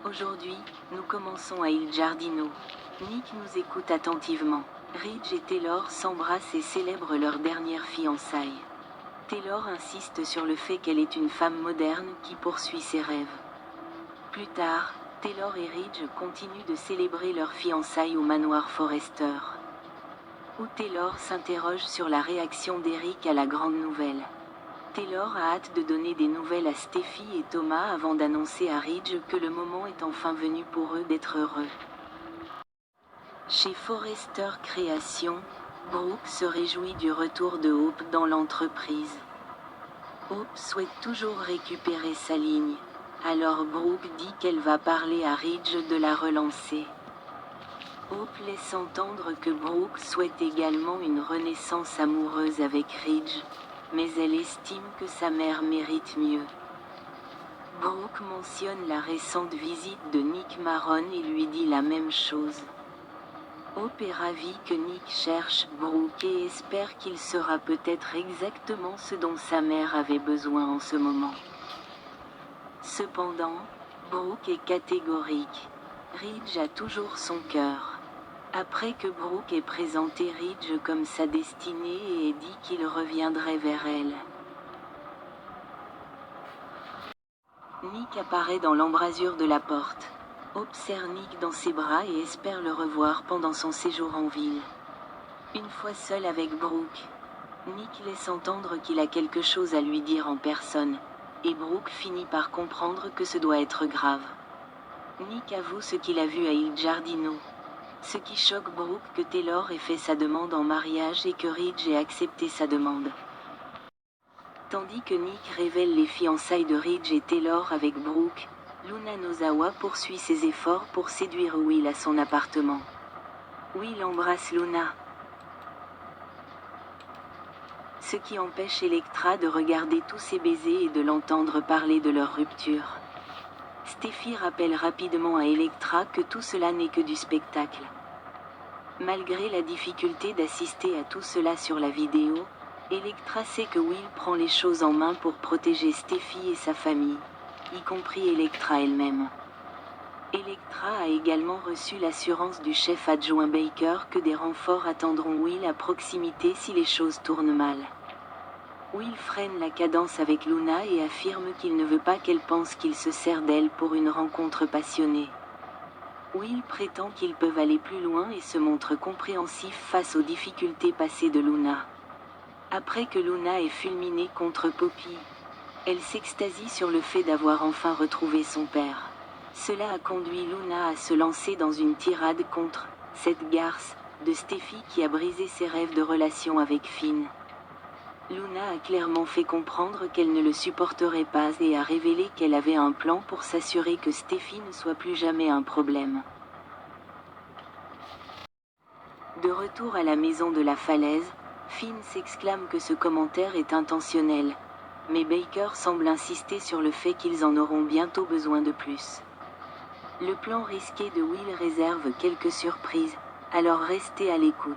Aujourd'hui, nous commençons à Il Giardino. Nick nous écoute attentivement. Ridge et Taylor s'embrassent et célèbrent leur dernière fiançailles. Taylor insiste sur le fait qu'elle est une femme moderne qui poursuit ses rêves. Plus tard, Taylor et Ridge continuent de célébrer leur fiançailles au manoir Forrester, où Taylor s'interroge sur la réaction d'Eric à la grande nouvelle. Taylor a hâte de donner des nouvelles à Steffi et Thomas avant d'annoncer à Ridge que le moment est enfin venu pour eux d'être heureux. Chez Forrester Création, Brooke se réjouit du retour de Hope dans l'entreprise. Hope souhaite toujours récupérer sa ligne, alors Brooke dit qu'elle va parler à Ridge de la relancer. Hope laisse entendre que Brooke souhaite également une renaissance amoureuse avec Ridge, mais elle estime que sa mère mérite mieux. Brooke mentionne la récente visite de Nick Maron et lui dit la même chose. Hope est ravie que Nick cherche Brooke et espère qu'il sera peut-être exactement ce dont sa mère avait besoin en ce moment. Cependant, Brooke est catégorique. Ridge a toujours son cœur. Après que Brooke ait présenté Ridge comme sa destinée et ait dit qu'il reviendrait vers elle. Nick apparaît dans l'embrasure de la porte. Hope serre Nick dans ses bras et espère le revoir pendant son séjour en ville. Une fois seul avec Brooke, Nick laisse entendre qu'il a quelque chose à lui dire en personne, et Brooke finit par comprendre que ce doit être grave. Nick avoue ce qu'il a vu à Il Giardino. Ce qui choque Brooke que Taylor ait fait sa demande en mariage et que Ridge ait accepté sa demande. Tandis que Nick révèle les fiançailles de Ridge et Taylor avec Brooke, Luna Nozawa poursuit ses efforts pour séduire Will à son appartement. Will embrasse Luna, ce qui empêche Elektra de regarder tous ses baisers et de l'entendre parler de leur rupture. Steffi rappelle rapidement à Elektra que tout cela n'est que du spectacle. Malgré la difficulté d'assister à tout cela sur la vidéo, Elektra sait que Will prend les choses en main pour protéger Steffi et sa famille, y compris Elektra elle-même. Elektra a également reçu l'assurance du chef adjoint Baker que des renforts attendront Will à proximité si les choses tournent mal. Will freine la cadence avec Luna et affirme qu'il ne veut pas qu'elle pense qu'il se sert d'elle pour une rencontre passionnée. Will prétend qu'ils peuvent aller plus loin et se montre compréhensif face aux difficultés passées de Luna. Après que Luna ait fulminé contre Poppy, elle s'extasie sur le fait d'avoir enfin retrouvé son père. Cela a conduit Luna à se lancer dans une tirade contre cette garce de Steffi qui a brisé ses rêves de relation avec Finn. Luna a clairement fait comprendre qu'elle ne le supporterait pas et a révélé qu'elle avait un plan pour s'assurer que Steffi ne soit plus jamais un problème. De retour à la maison de la falaise, Finn s'exclame que ce commentaire est intentionnel, mais Baker semble insister sur le fait qu'ils en auront bientôt besoin de plus. Le plan risqué de Will réserve quelques surprises, alors restez à l'écoute.